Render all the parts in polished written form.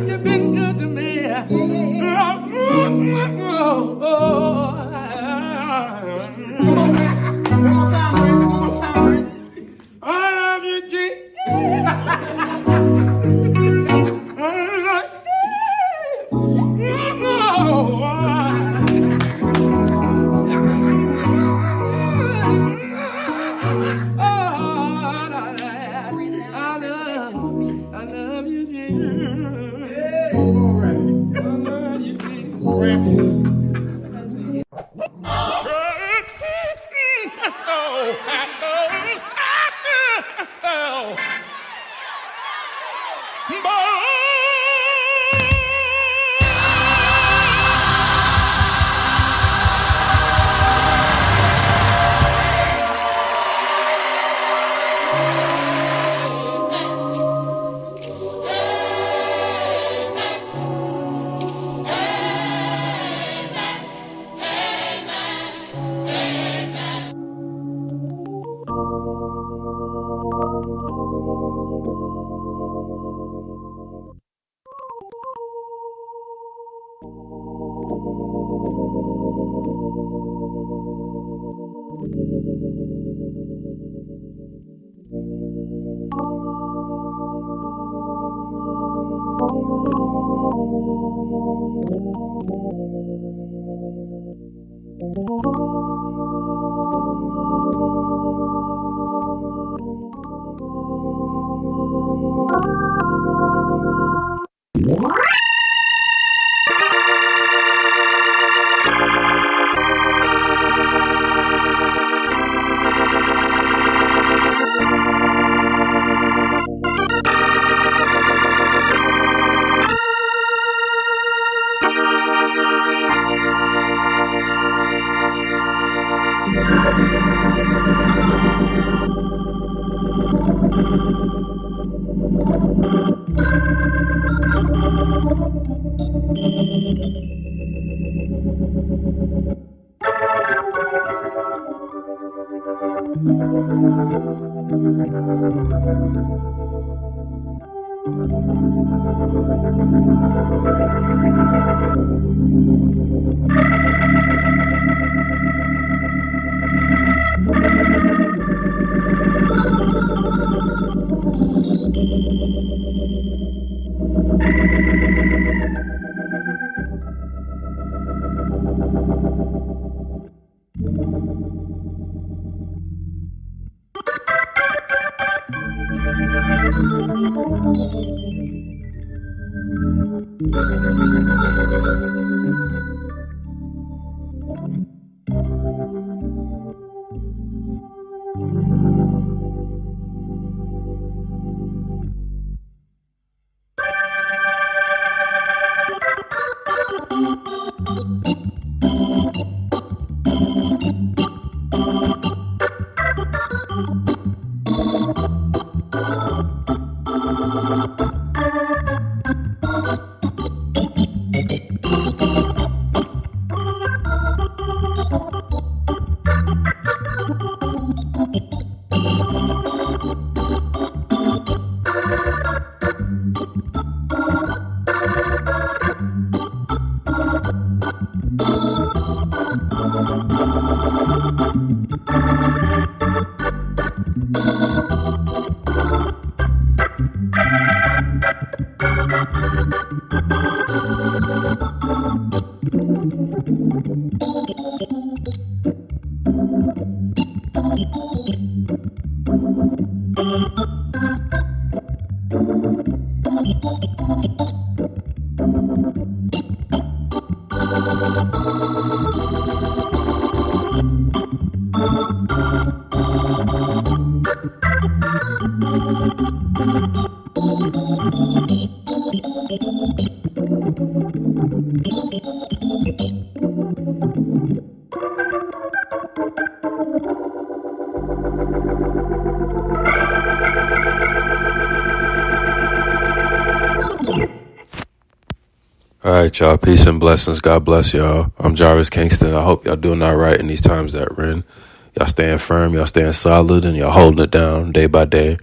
You've been good to me. Come on, man. One more time, Rich. One more time, Rich. I love you, I love you, Jesus. Hey, all right. I love you, Jesus. Rich. All right, y'all. Peace and blessings. God bless y'all. I'm Jarvis Kingston. I hope y'all doing all right in these times that we're in. Y'all staying firm, y'all staying solid, and y'all holding it down day by day.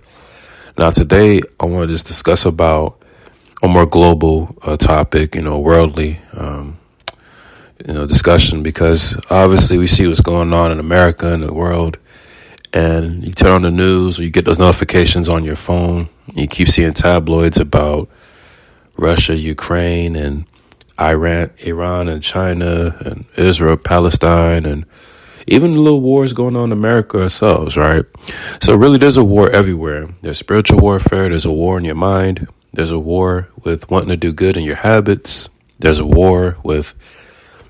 Now, today, I want to just discuss about a more global topic, worldly, discussion, because obviously we see what's going on in America and the world, and you turn on the news or you get those notifications on your phone, and you keep seeing tabloids about Russia, Ukraine, and Iran and China and Israel, Palestine, and even the little wars going on in America ourselves, right? So really there's a war everywhere. There's spiritual warfare. There's a war in your mind. There's a war with wanting to do good in your habits. There's a war with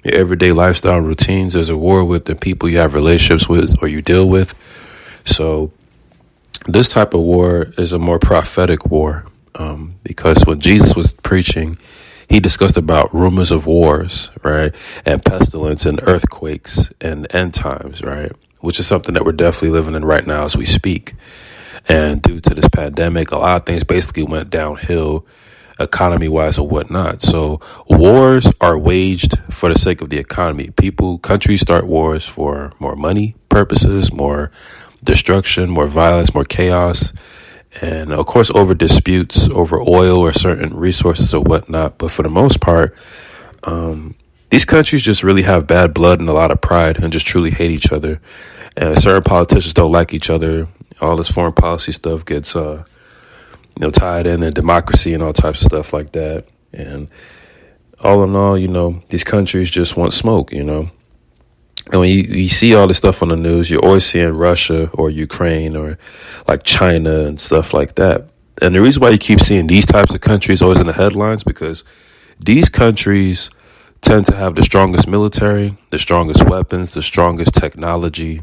your everyday lifestyle routines. There's a war with the people you have relationships with or you deal with. So this type of war is a more prophetic war, because when Jesus was preaching, he discussed about rumors of wars, right, and pestilence and earthquakes and end times, right, which is something that we're definitely living in right now as we speak. And due to this pandemic, a lot of things basically went downhill economy-wise or whatnot. So wars are waged for the sake of the economy. Countries start wars for more money purposes, more destruction, more violence, more chaos. And of course, over disputes over oil or certain resources or whatnot. But for the most part, these countries just really have bad blood and a lot of pride and just truly hate each other. And certain politicians don't like each other. All this foreign policy stuff gets, tied in and democracy and all types of stuff like that. And all in all, these countries just want smoke, And when you see all this stuff on the news, you're always seeing Russia or Ukraine or like China and stuff like that. And the reason why you keep seeing these types of countries always in the headlines, because these countries tend to have the strongest military, the strongest weapons, the strongest technology,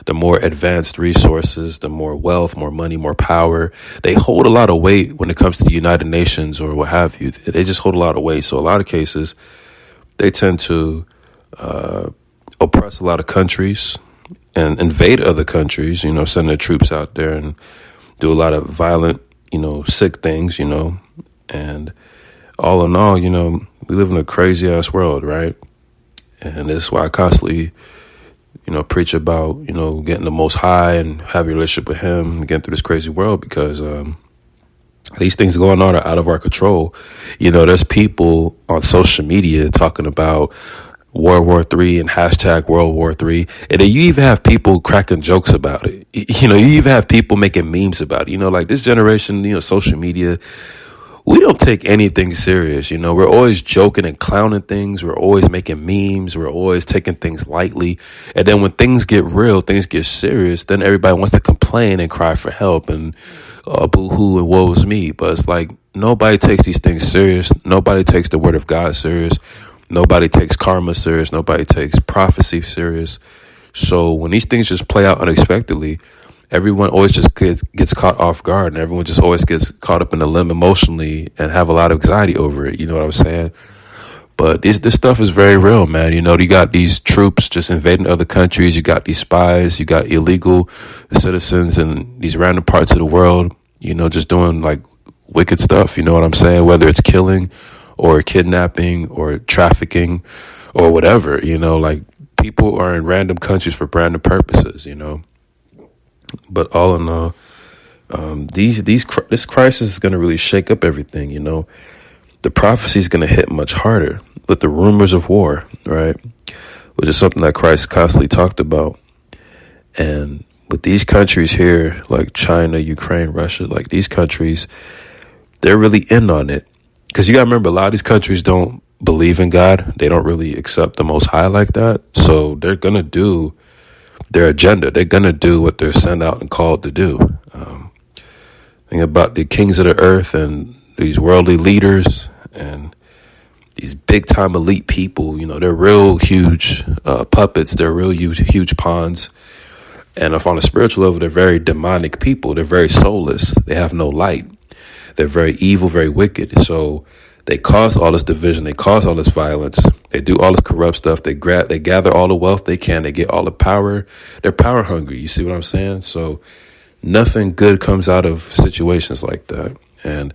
the more advanced resources, the more wealth, more money, more power. They hold a lot of weight when it comes to the United Nations or what have you. They just hold a lot of weight. So a lot of cases, they tend to oppress a lot of countries and invade other countries, send their troops out there and do a lot of violent, sick things, and all in all, we live in a crazy ass world, right? And this is why I constantly, preach about, getting the Most High and having a relationship with Him and getting through this crazy world, because these things going on are out of our control. There's people on social media talking about World War III and hashtag World War III. And then you even have people cracking jokes about it. You even have people making memes about it. Like this generation, social media, we don't take anything serious. We're always joking and clowning things. We're always making memes. We're always taking things lightly. And then when things get real, things get serious, then everybody wants to complain and cry for help and boo-hoo and woe is me. But it's like nobody takes these things serious. Nobody takes the word of God serious. Nobody takes karma serious. Nobody takes prophecy serious. So when these things just play out unexpectedly, everyone always just gets caught off guard, and everyone just always gets caught up in the limb emotionally and have a lot of anxiety over it. You know what I'm saying? But this stuff is very real, man. You got these troops just invading other countries. You got these spies. You got illegal citizens in these random parts of the world, just doing like wicked stuff. You know what I'm saying? Whether it's killing or kidnapping or trafficking or whatever, like people are in random countries for random purposes, But all in all, this crisis is going to really shake up everything, The prophecy is going to hit much harder with the rumors of war, right? Which is something that Christ constantly talked about. And with these countries here, like China, Ukraine, Russia, like these countries, they're really in on it. Because you got to remember, a lot of these countries don't believe in God. They don't really accept the Most High like that. So they're going to do their agenda. They're going to do what they're sent out and called to do. Think about the kings of the earth and these worldly leaders and these big time elite people. They're real huge puppets. They're real huge pawns. And if on a spiritual level, they're very demonic people. They're very soulless. They have no light. They're very evil, very wicked. So they cause all this division. They cause all this violence. They do all this corrupt stuff. They gather all the wealth they can. They get all the power. They're power hungry. You see what I'm saying? So nothing good comes out of situations like that. And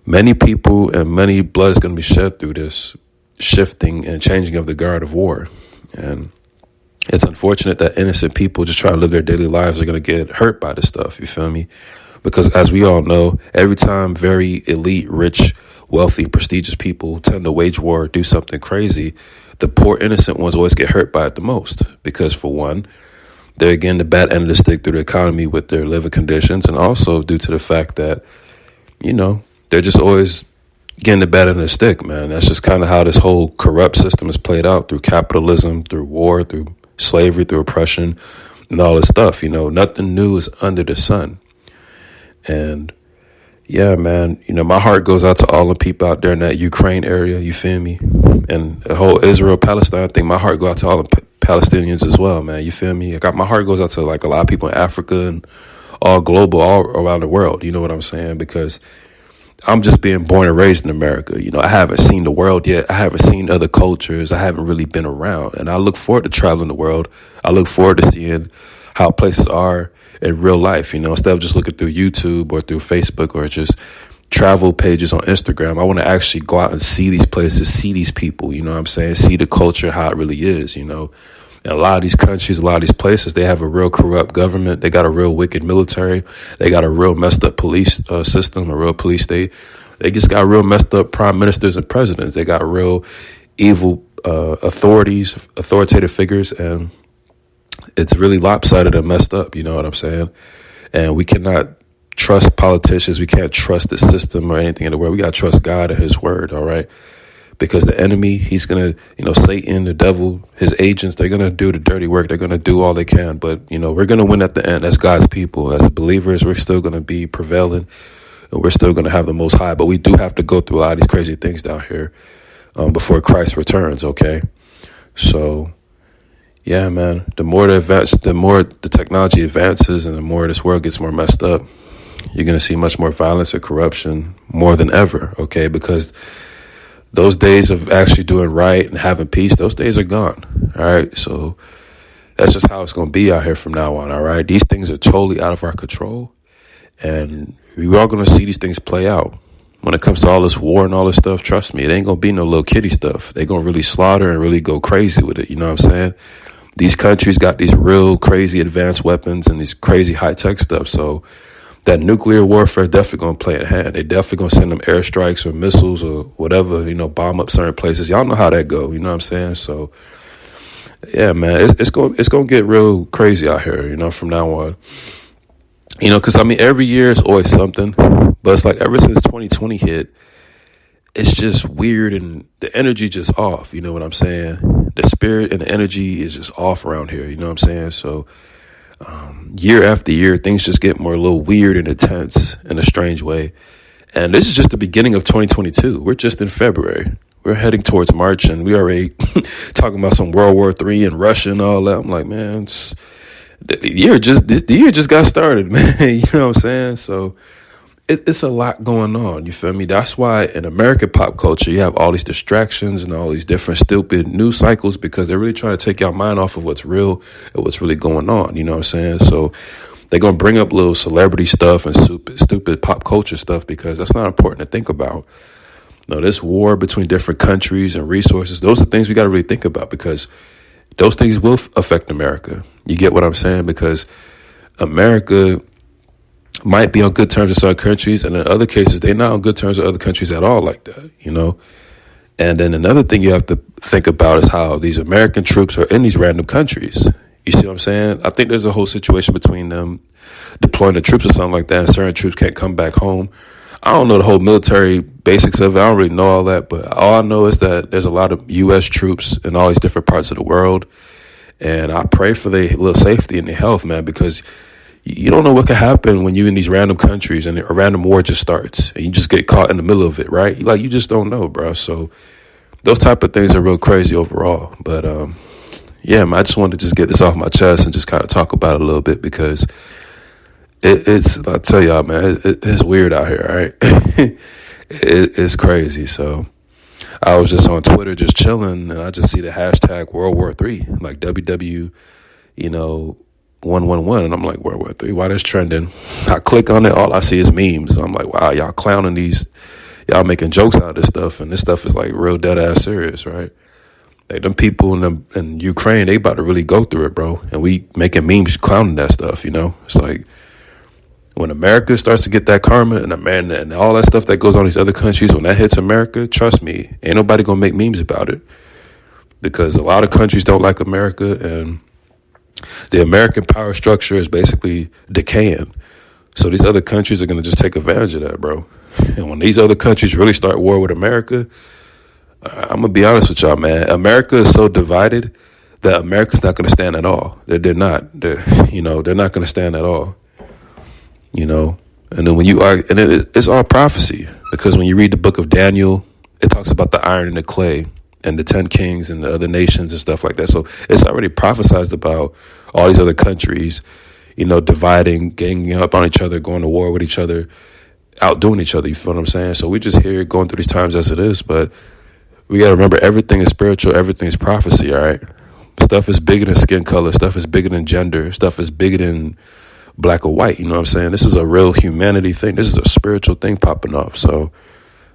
Many people and many blood is going to be shed through this shifting and changing of the guard of war. And it's unfortunate that innocent people just trying to live their daily lives are going to get hurt by this stuff. You feel me? Because as we all know, every time very elite, rich, wealthy, prestigious people tend to wage war or do something crazy, the poor innocent ones always get hurt by it the most. Because for one, they're getting the bad end of the stick through the economy with their living conditions. And also due to the fact that, they're just always getting the bad end of the stick, man. That's just kind of how this whole corrupt system is played out through capitalism, through war, through slavery, through oppression, and all this stuff. Nothing new is under the sun. And yeah, man, my heart goes out to all the people out there in that Ukraine area, you feel me? And the whole Israel-Palestine thing, my heart goes out to all the Palestinians as well, man, you feel me? My heart goes out to like a lot of people in Africa and all global, all around the world, you know what I'm saying? Because I'm just being born and raised in America. I haven't seen the world yet. I haven't seen other cultures. I haven't really been around. And I look forward to traveling the world. I look forward to seeing how places are in real life, instead of just looking through YouTube or through Facebook or just travel pages on Instagram. I want to actually go out and see these places, see these people, you know what I'm saying? See the culture, how it really is, And a lot of these countries, a lot of these places, they have a real corrupt government. They got a real wicked military. They got a real messed up police system, a real police state. They just got real messed up prime ministers and presidents. They got real evil authoritative figures, and it's really lopsided and messed up. You know what I'm saying? And we cannot trust politicians. We can't trust the system or anything in the world. We got to trust God and his word, all right? Because the enemy, he's going to, Satan, the devil, his agents, they're going to do the dirty work. They're going to do all they can. But, we're going to win at the end as God's people. As believers, we're still going to be prevailing. And we're still going to have the most high. But we do have to go through a lot of these crazy things down here before Christ returns, okay? So, yeah, man, the more the technology advances and the more this world gets more messed up, you're going to see much more violence and corruption more than ever, okay? Because those days of actually doing right and having peace, those days are gone, all right? So that's just how it's going to be out here from now on, all right? These things are totally out of our control, and we are going to see these things play out. When it comes to all this war and all this stuff, trust me, it ain't going to be no little kitty stuff. They're going to really slaughter and really go crazy with it, you know what I'm saying? These countries got these real crazy advanced weapons and these crazy high-tech stuff, so that nuclear warfare definitely going to play a hand. They definitely going to send them airstrikes or missiles or whatever, bomb up certain places. Y'all know how that go, you know what I'm saying? So, yeah, man, it's going to get real crazy out here, from now on. Because, every year is always something. But it's like ever since 2020 hit, it's just weird and the energy just off, you know what I'm saying? The spirit and the energy is just off around here, you know what I'm saying? So, year after year, things just get more a little weird and intense in a strange way. And this is just the beginning of 2022. We're just in February. We're heading towards March, and we already talking about some World War III and Russia and all that. I'm like, man, the year just got started, man. You know what I'm saying? So it's a lot going on. You feel me? That's why in American pop culture, you have all these distractions and all these different stupid news cycles because they're really trying to take your mind off of what's real and what's really going on. You know what I'm saying? So they're going to bring up little celebrity stuff and stupid pop culture stuff because that's not important to think about. No, this war between different countries and resources, those are things we got to really think about because those things will affect America. You get what I'm saying? Because America might be on good terms with certain countries, and in other cases, they're not on good terms with other countries at all like that, And then another thing you have to think about is how these American troops are in these random countries. You see what I'm saying? I think there's a whole situation between them deploying the troops or something like that, and certain troops can't come back home. I don't know the whole military basics of it. I don't really know all that, but all I know is that there's a lot of U.S. troops in all these different parts of the world, and I pray for their little safety and their health, man, because you don't know what could happen when you're in these random countries and a random war just starts and you just get caught in the middle of it, right? Like, you just don't know, bro. So those type of things are real crazy overall. But, yeah, man, I just wanted to just get this off my chest and just kind of talk about it a little bit because I tell y'all, man, it's weird out here, all right? It's crazy. So I was just on Twitter just chilling and I just see the hashtag World War III, like WW, 111, and I'm like, World War III, why that's trending? I click on it, all I see is memes. I'm like, wow, y'all clowning these y'all making jokes out of this stuff, and this stuff is like real dead ass serious, right? Like them people in Ukraine, they about to really go through it, bro. And we making memes clowning that stuff, you know? It's like when America starts to get that karma and all that stuff that goes on in these other countries, when that hits America, trust me, ain't nobody gonna make memes about it. Because a lot of countries don't like America, and the American power structure is basically decaying. So these other countries are gonna just take advantage of that, bro. And when these other countries really start war with America, I'm gonna be honest with y'all, man. America is so divided that America's not gonna stand at all. They're not. They're not gonna stand at all. You know, and then when you are, and it's all prophecy, because when you read the book of Daniel, it talks about the iron and the clay and the 10 kings and the other nations and stuff like that. So it's already prophesized about all these other countries, you know, dividing, ganging up on each other, going to war with each other, outdoing each other. You feel what I'm saying? So we just here going through these times as it is, but we got to remember everything is spiritual, everything is prophecy, all right? Stuff is bigger than skin color, stuff is bigger than gender, stuff is bigger than black or white, you know what I'm saying? This is a real humanity thing. This is a spiritual thing popping off. So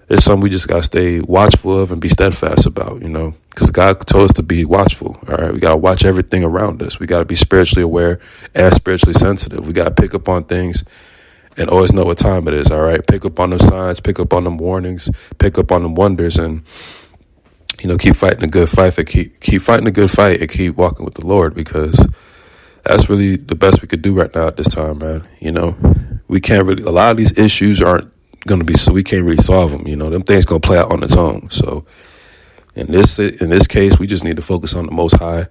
it's something we just got to stay watchful of and be steadfast about, you know, because God told us to be watchful, all right? We got to watch everything around us. We got to be spiritually aware and spiritually sensitive. We got to pick up on things and always know what time it is, all right? Pick up on them signs, pick up on them warnings, pick up on them wonders, and, you know, keep fighting a good fight, keep fighting a good fight and keep walking with the Lord, because that's really the best we could do right now at this time, man. You know, we can't really, a lot of these issues aren't going to be, so we can't really solve them. You know, them things going to play out on its own. So in this case, we just need to focus on the Most High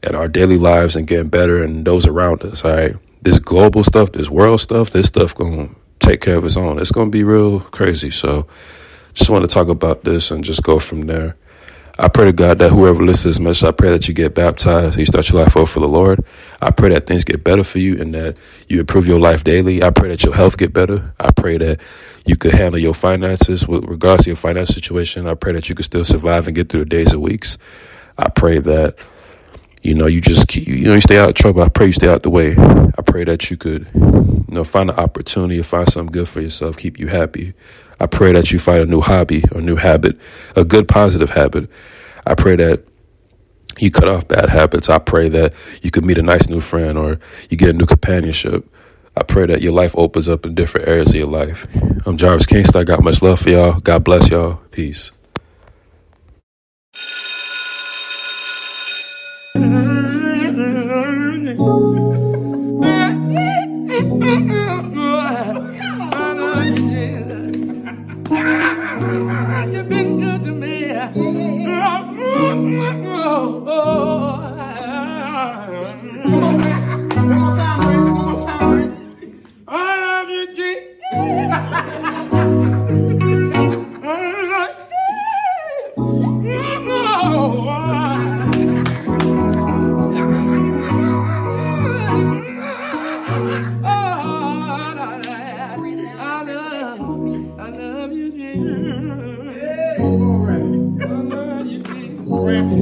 and our daily lives and getting better and those around us. All right. This global stuff, this world stuff, this stuff going to take care of its own. It's going to be real crazy. So just want to talk about this and just go from there. I pray to God that whoever listens to this message, I pray that you get baptized, you start your life over for the Lord. I pray that things get better for you and that you improve your life daily. I pray that your health get better. I pray that you could handle your finances with regards to your financial situation. I pray that you could still survive and get through the days and weeks. I pray that, you know, you just keep, you stay out of trouble. I pray you stay out the way. I pray that you could, find an opportunity or find something good for yourself, keep you happy. I pray that you find a new hobby or new habit, a good positive habit. I pray that you cut off bad habits. I pray that you could meet a nice new friend or you get a new companionship. I pray that your life opens up in different areas of your life. I'm Jarvis Kingston. I got much love for y'all. God bless y'all. Peace. You've been good to me. Come on, man. One more time, Rich. One more time, Rich. I love you, I love you, Jesus. Hey, all right. I love you, Jesus. Rich.